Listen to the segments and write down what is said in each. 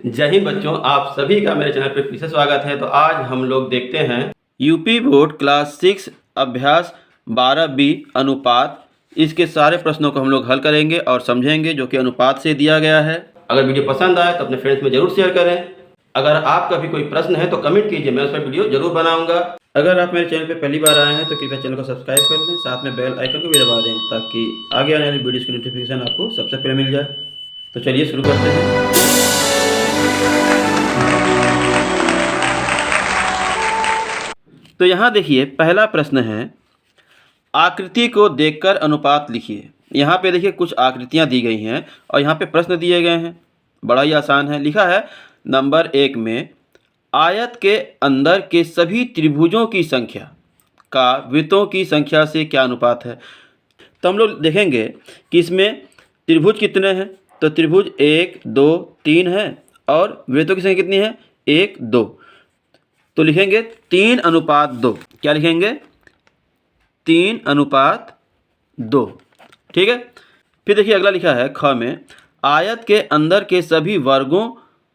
जय हिंद बच्चों, आप सभी का मेरे चैनल पर फिर से स्वागत है। तो आज हम लोग देखते हैं यूपी बोर्ड क्लास 6 अभ्यास 12B अनुपात। इसके सारे प्रश्नों को हम लोग हल करेंगे और समझेंगे जो कि अनुपात से दिया गया है। अगर वीडियो पसंद आए तो अपने फ्रेंड्स में जरूर शेयर करें। अगर आपका भी कोई प्रश्न है तो कमेंट कीजिए, मैं उस पर वीडियो जरूर बनाऊंगा। अगर आप मेरे चैनल पर पहली बार आए हैं तो कृपया चैनल को सब्सक्राइब कर लें, साथ में बेल आइकन को भी दबा दें ताकि आगे आने वाली वीडियोस की नोटिफिकेशन आपको सबसे पहले मिल जाए। तो चलिए शुरू करते हैं। तो यहाँ देखिए, पहला प्रश्न है, आकृति को देखकर अनुपात लिखिए। यहाँ पे देखिए कुछ आकृतियाँ दी गई हैं और यहाँ पे प्रश्न दिए गए हैं। बड़ा ही आसान है। लिखा है नंबर 1 में, आयत के अंदर के सभी त्रिभुजों की संख्या का वृत्तों की संख्या से क्या अनुपात है। तो हम लोग देखेंगे कि इसमें त्रिभुज कितने हैं। तो त्रिभुज 1 2 3 है और वृत्तों की संख्या कितनी है, 1 2। तो लिखेंगे 3:2। क्या लिखेंगे, 3:2। ठीक है। फिर देखिए अगला लिखा है ख में, आयत के अंदर के सभी वर्गों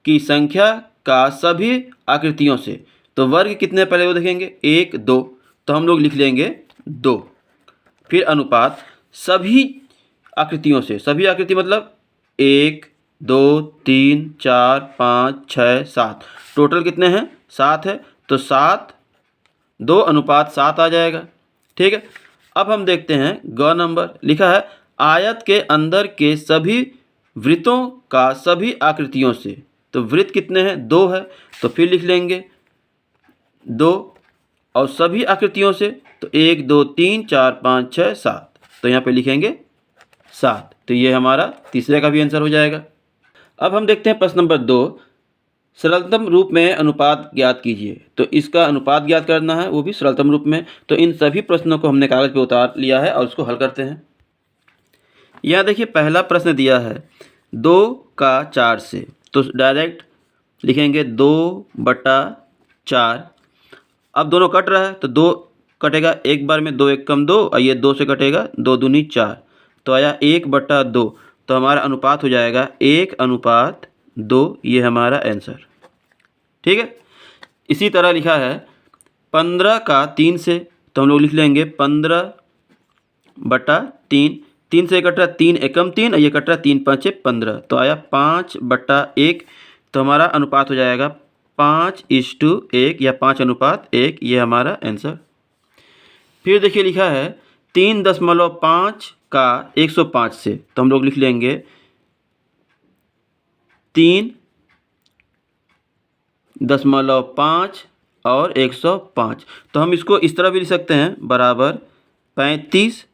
की संख्या का सभी आकृतियों से। तो वर्ग कितने पहले वो देखेंगे, 1 2। तो हम लोग लिख लेंगे 2। फिर अनुपात सभी आकृतियों से। सभी आकृति मतलब 1 2 3 4 5 6 7। टोटल कितने हैं, 7 है। तो 7 2:7 आ जाएगा। ठीक है। अब हम देखते हैं ग नंबर। लिखा है आयत के अंदर के सभी वृत्तों का सभी आकृतियों से। तो वृत्त कितने हैं, 2 है। तो फिर लिख लेंगे 2 और सभी आकृतियों से तो 1 2 3 4 5 6 7। तो यहाँ पे लिखेंगे 7। तो ये हमारा तीसरे का भी आंसर हो जाएगा। अब हम देखते हैं प्रश्न नंबर 2, सरलतम रूप में अनुपात ज्ञात कीजिए। तो इसका अनुपात ज्ञात करना है, वो भी सरलतम रूप में। तो इन सभी प्रश्नों को हमने कागज़ पे उतार लिया है और उसको हल करते हैं। यहाँ देखिए पहला प्रश्न दिया है 2 का 4 से। तो डायरेक्ट लिखेंगे 2/4। अब दोनों कट रहा है तो 2 कटेगा एक बार में, 2 1 कम 2 और ये 2 से कटेगा, 2 दूनी 4। तो आया 1/2। तो हमारा अनुपात हो जाएगा 1:2। ये हमारा आंसर। ठीक है। इसी तरह लिखा है 15 का 3 से। तो हम लोग लिख लेंगे 15/3। 3 से कट रहा, 3 एकम 3 और ये कट रहा 3 5 15। तो आया 5/1। तो हमारा अनुपात हो जाएगा 5:1 या 5:1। ये हमारा आंसर। फिर देखिए लिखा है 3.5 का 105 से। तो हम लोग लिख लेंगे 3.5 और 105। तो हम इसको इस तरह भी लिख सकते हैं, बराबर 35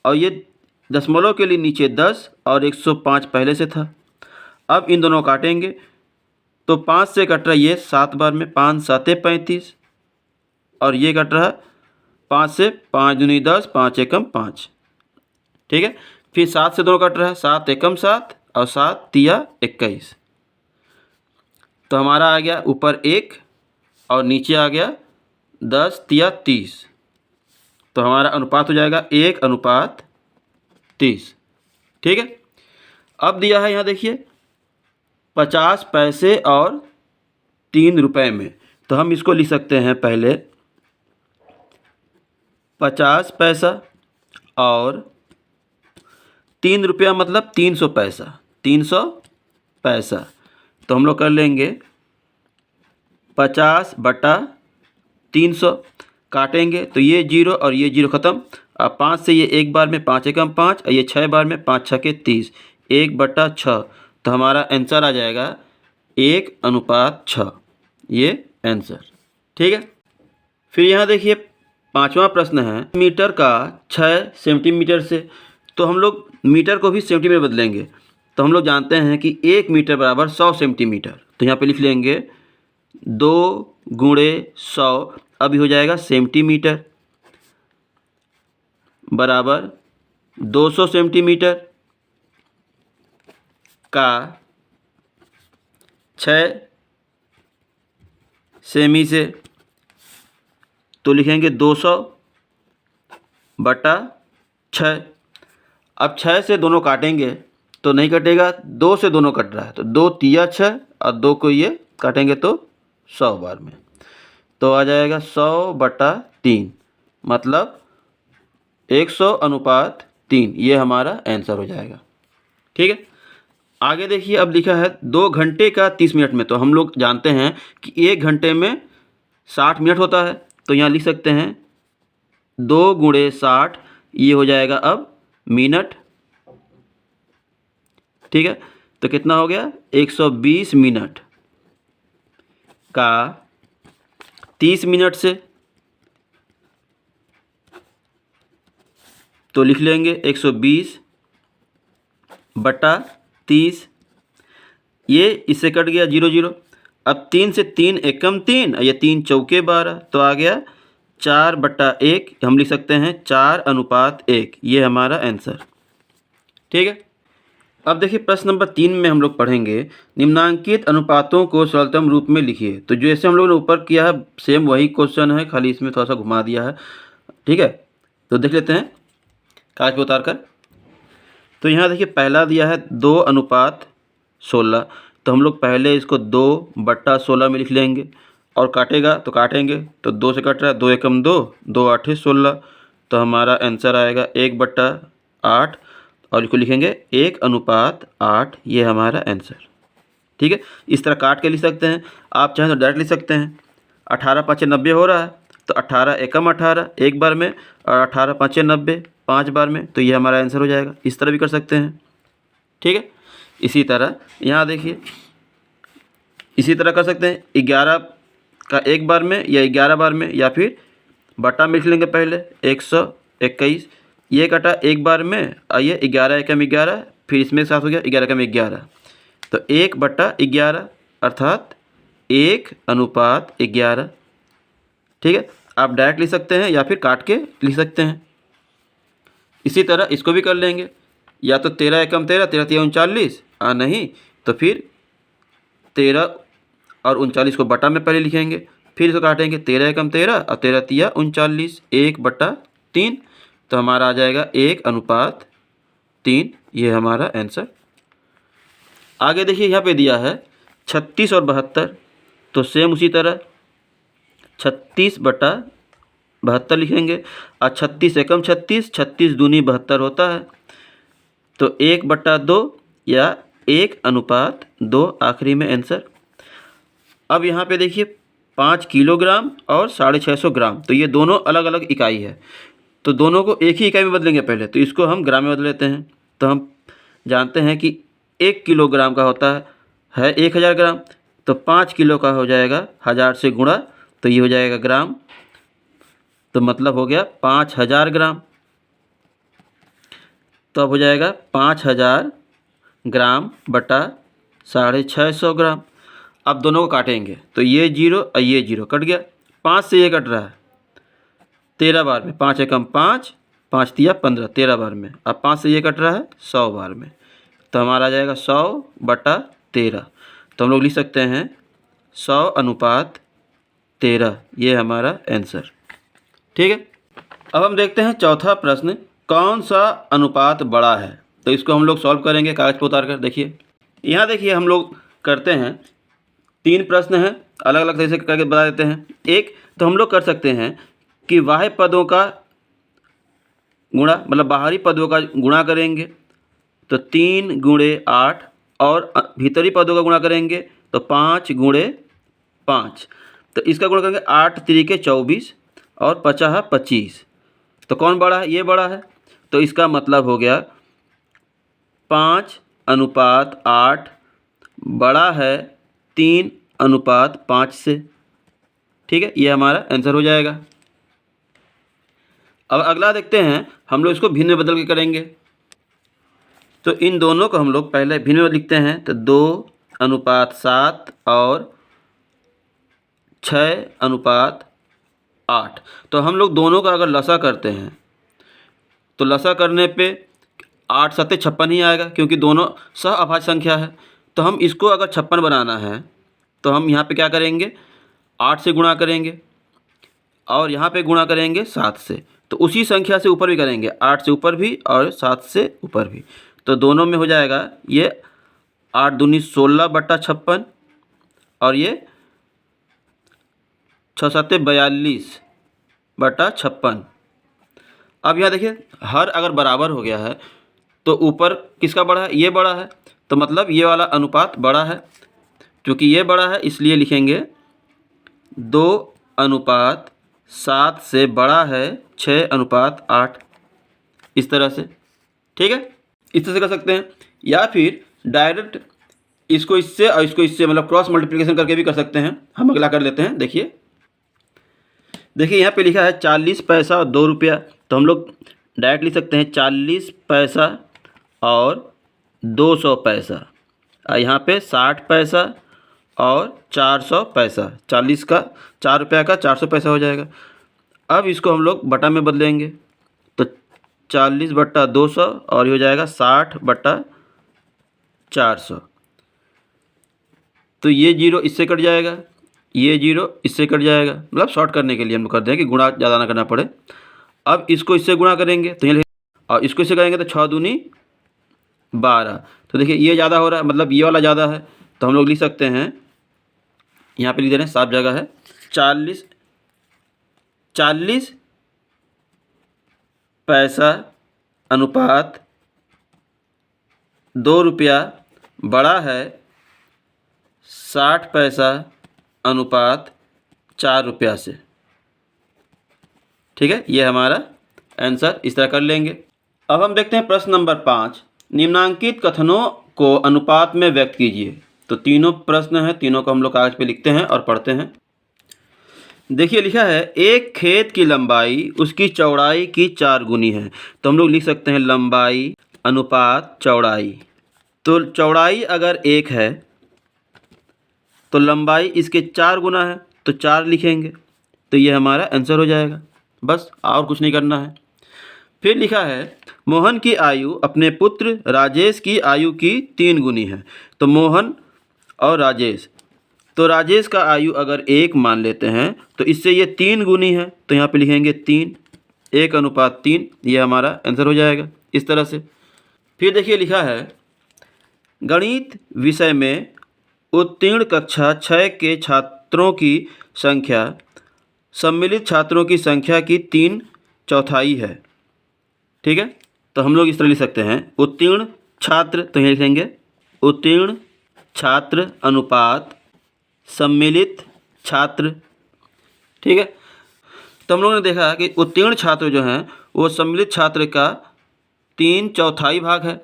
और ये दशमलव के लिए नीचे 10 और 105 पहले से था। अब इन दोनों काटेंगे तो 5 से कट रहा है ये 7 बार में, 5 7 35 और ये कट रहा 5 से, 5 दूनी 10 5 एकम 5। ठीक है। फिर 7 से दोनों कट रहा है, 7 एकम 7 और 7 तिया 21। तो हमारा आ गया ऊपर 1 और नीचे आ गया 10 तिया 30। तो हमारा अनुपात हो जाएगा 1:30। ठीक है। अब दिया है यहाँ देखिए 50 पैसे और 3 रुपये में। तो हम इसको लिख सकते हैं पहले 50 पैसा और 3 रुपया मतलब 300 पैसा। 300 पैसा। तो हम लोग कर लेंगे 50/300। काटेंगे तो ये 0 और ये 0 ख़त्म। अब 5 से ये एक बार में, 5 एकम 5 और ये 6 बार में, 5 6 30। 1/6। तो हमारा आंसर आ जाएगा 1:6। ये आंसर। ठीक है। फिर यहाँ देखिए 5वां प्रश्न है, मीटर का 6 सेंटीमीटर से। तो हम लोग मीटर को भी सेंटीमीटर बदलेंगे। तो हम लोग जानते हैं कि 1 मीटर बराबर 100 सेंटीमीटर। तो यहाँ पे लिख लेंगे 2 गुणे 100। अभी हो जाएगा सेंटीमीटर बराबर 200 सेंटीमीटर का 6 सेमी से। तो लिखेंगे 200/6। अब 6 से दोनों काटेंगे तो नहीं कटेगा, 2 से दोनों कट रहा है तो 2 तिया 6 और 2 को ये काटेंगे तो 100 बार में, तो आ जाएगा 100/3 मतलब 100:3। ये हमारा आंसर हो जाएगा। ठीक है, आगे देखिए अब लिखा है 2 घंटे का 30 मिनट में। तो हम लोग जानते हैं कि 1 घंटे में 60 मिनट होता है, तो यहाँ लिख सकते हैं 2 × 60, ये हो जाएगा अब मिनट। ठीक है, तो कितना हो गया 120 मिनट का 30 मिनट से, तो लिख लेंगे 120/30। ये इससे कट गया 0 0। अब 3 से 3 एकम 3, ये 3 चौके 12, तो आ गया 4/1। हम लिख सकते हैं 4:1। ये हमारा आंसर। ठीक है, अब देखिए प्रश्न नंबर 3 में हम लोग पढ़ेंगे निम्नांकित अनुपातों को सरलतम रूप में लिखिए। तो जैसे हम लोगों ने ऊपर किया है सेम वही क्वेश्चन है, खाली इसमें थोड़ा सा घुमा दिया है। ठीक है, तो देख लेते हैं कागज पे उतार कर। तो यहाँ देखिए पहला दिया है 2:16, तो हम लोग पहले इसको 2/16 में लिख लेंगे और काटेगा तो काटेंगे तो 2 से कट रहा है, 2 एकम 2, 2 8 16, तो हमारा आंसर आएगा 1/8 और इसको लिखेंगे 1:8। ये हमारा आंसर। ठीक है, इस तरह काट के लिख सकते हैं, आप चाहें तो डायरेक्ट लिख सकते हैं। 18 5 90 हो रहा है, तो 18 एकम 18 एक बार में और 18 5 90 5 बार में, तो ये हमारा आंसर हो जाएगा। इस तरह भी कर सकते हैं। ठीक है, इसी तरह यहाँ देखिए इसी तरह कर सकते हैं 11 का एक बार में या 11 बार में, या फिर बटा में लिख लेंगे पहले 121। ये कटा एक बार में और ये 11 एकम 11, फिर इसमें साथ हो गया 11 एकम 11, तो 1/11 अर्थात 1:11। ठीक है, आप डायरेक्ट लिख सकते हैं या फिर काट के लिख सकते हैं। इसी तरह इसको भी कर लेंगे, या तो 13 एकम 13, 13 तिया 39, नहीं तो फिर 13 और 39 को बटा में पहले लिखेंगे, फिर इसको काटेंगे 13 एकम 13 और 13 तिया 39, 1/3, तो हमारा आ जाएगा 1:3। ये हमारा आंसर। आगे देखिए यहाँ पे दिया है 36 और 72, तो सेम उसी तरह 36/72 लिखेंगे और 36 एकम 36, 36 दूनी 72 होता है, तो 1/2 या 1:2 आखिरी में आंसर। अब यहाँ पे देखिए 5 किलोग्राम और 650 ग्राम, तो ये दोनों अलग अलग इकाई है, तो दोनों को एक ही इकाई में बदलेंगे पहले, तो इसको हम ग्राम में बदल लेते हैं। तो हम जानते हैं कि 1 किलोग्राम का होता है 1000 ग्राम, तो 5 किलो का हो जाएगा 1000 से गुणा, तो ये हो जाएगा ग्राम, तो मतलब हो गया 5000 ग्राम। तो अब हो जाएगा 5000 ग्राम बटा 650 ग्राम। अब दोनों को काटेंगे तो ये 0 और ये 0 कट गया, 5 से ये कट रहा है 13 बार में, 5 एकम 5, 5 तिया 15, 13 बार में। अब 5 से ये कट रहा है 100 बार में, तो हमारा आ जाएगा 100/13। तो हम लोग लिख सकते हैं 100:13। ये हमारा आंसर। ठीक है, अब हम देखते हैं चौथा प्रश्न, कौन सा अनुपात बड़ा है। तो इसको हम लोग सॉल्व करेंगे कागज पर उतार कर। देखिए यहाँ देखिए हम लोग करते हैं 3 प्रश्न हैं, अलग अलग तरीके से करके बता देते हैं। एक तो हम लोग कर सकते हैं कि बाह्य पदों का गुणा, मतलब बाहरी पदों का गुणा करेंगे तो 3 × 8, और भीतरी पदों का गुणा करेंगे तो 5 × 5। तो इसका गुणा करेंगे 8 त्रिके 24 और 50 25। तो कौन बड़ा है? ये बड़ा है। तो इसका मतलब हो गया 5:8 बड़ा है 3:5 से। ठीक है, ये हमारा आंसर हो जाएगा। अब अगला देखते हैं, हम लोग इसको भिन्न में बदल के करेंगे। तो इन दोनों को हम लोग पहले भिन्न में लिखते हैं, तो 2:7 और 6:8। तो हम लोग दोनों का अगर लसा करते हैं तो लसा करने पे 8 7 56 ही आएगा, क्योंकि दोनों सह अभाज्य संख्या है। तो हम इसको अगर 56 बनाना है तो हम यहाँ पे क्या करेंगे, 8 से गुणा करेंगे और यहाँ पे गुणा करेंगे 7 से। तो उसी संख्या से ऊपर भी करेंगे, 8 से ऊपर भी और 7 से ऊपर भी। तो दोनों में हो जाएगा ये 8 दूनी 16/56 और ये 6 7 42 बटा 56। अब यहाँ देखिए हर अगर बराबर हो गया है तो ऊपर किसका बड़ा है, ये बड़ा है, तो मतलब ये वाला अनुपात बड़ा है। क्योंकि ये बड़ा है इसलिए लिखेंगे 2:7 से बड़ा है 6:8, इस तरह से। ठीक है, इस तरह से कर सकते हैं, या फिर डायरेक्ट इसको इससे और इसको इससे मतलब क्रॉस मल्टीप्लिकेशन करके भी कर सकते हैं। हम अगला कर लेते हैं। देखिए यहाँ पे लिखा है 40 पैसा और 2 रुपया, तो हम लोग डायरेक्ट लिख सकते हैं 40 पैसा और 200 पैसा। और यहाँ पे 60 पैसा और 400 पैसा, 40 का 4 रुपया का 400 पैसा हो जाएगा। अब इसको हम लोग बटा में बदलेंगे, तो 40 बटा 200 और ये हो जाएगा 60 बटा 400। तो ये 0 इससे कट जाएगा, ये 0 इससे कट जाएगा, मतलब शॉर्ट करने के लिए हम कर दें कि गुणा ज़्यादा ना करना पड़े। अब इसको इससे गुणा करेंगे तो ये, और इसको इससे करेंगे तो 6 दूनी 12। तो देखिए ये ज़्यादा हो रहा है, मतलब ये वाला ज़्यादा है, तो हम लोग लिख सकते हैं, यहाँ पे लिख दे रहे हैं, साफ जगह है, 40 पैसा अनुपात 2 रुपया बड़ा है 60 पैसा अनुपात 4 रुपया से। ठीक है, ये हमारा आंसर इस तरह कर लेंगे। अब हम देखते हैं प्रश्न नंबर 5, निम्नांकित कथनों को अनुपात में व्यक्त कीजिए। तो तीनों प्रश्न हैं, तीनों को हम लोग कागज पे लिखते हैं और पढ़ते हैं। देखिए लिखा है, एक खेत की लंबाई उसकी चौड़ाई की 4 गुनी है। तो हम लोग लिख सकते हैं लंबाई अनुपात चौड़ाई। तो चौड़ाई अगर 1 है तो लंबाई इसके 4 गुना है, तो 4 लिखेंगे, तो ये हमारा आंसर हो जाएगा। बस, और कुछ नहीं करना है। फिर लिखा है, मोहन की आयु अपने पुत्र राजेश की आयु की 3 गुनी है। तो मोहन और राजेश, तो राजेश का आयु अगर 1 मान लेते हैं तो इससे ये 3 गुनी है, तो यहाँ पे लिखेंगे 3, 1:3, ये हमारा आंसर हो जाएगा इस तरह से। फिर देखिए लिखा है, गणित विषय में उत्तीर्ण कक्षा 6 के छात्रों की संख्या सम्मिलित छात्रों की संख्या की 3/4 है। ठीक है, तो हम लोग इस तरह लिख सकते हैं, उत्तीर्ण छात्र, तो यहाँ लिखेंगे उत्तीर्ण छात्र अनुपात सम्मिलित छात्र। ठीक है, तो हम लोगों ने देखा कि उत्तीर्ण छात्र जो हैं वो सम्मिलित छात्र का 3/4 भाग है।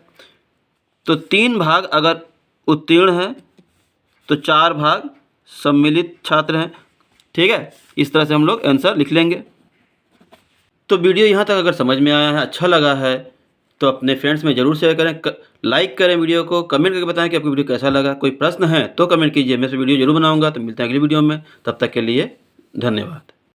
तो 3 भाग अगर उत्तीर्ण हैं तो 4 भाग सम्मिलित छात्र हैं। ठीक है, इस तरह से हम लोग आंसर लिख लेंगे। तो वीडियो यहाँ तक अगर समझ में आया है, अच्छा लगा है, तो अपने फ्रेंड्स में ज़रूर शेयर करें, लाइक करें वीडियो को, कमेंट करके बताएं कि आपको वीडियो कैसा लगा। कोई प्रश्न है तो कमेंट कीजिए, मैं इस वीडियो जरूर बनाऊंगा। तो मिलते हैं अगली वीडियो में, तब तक के लिए धन्यवाद।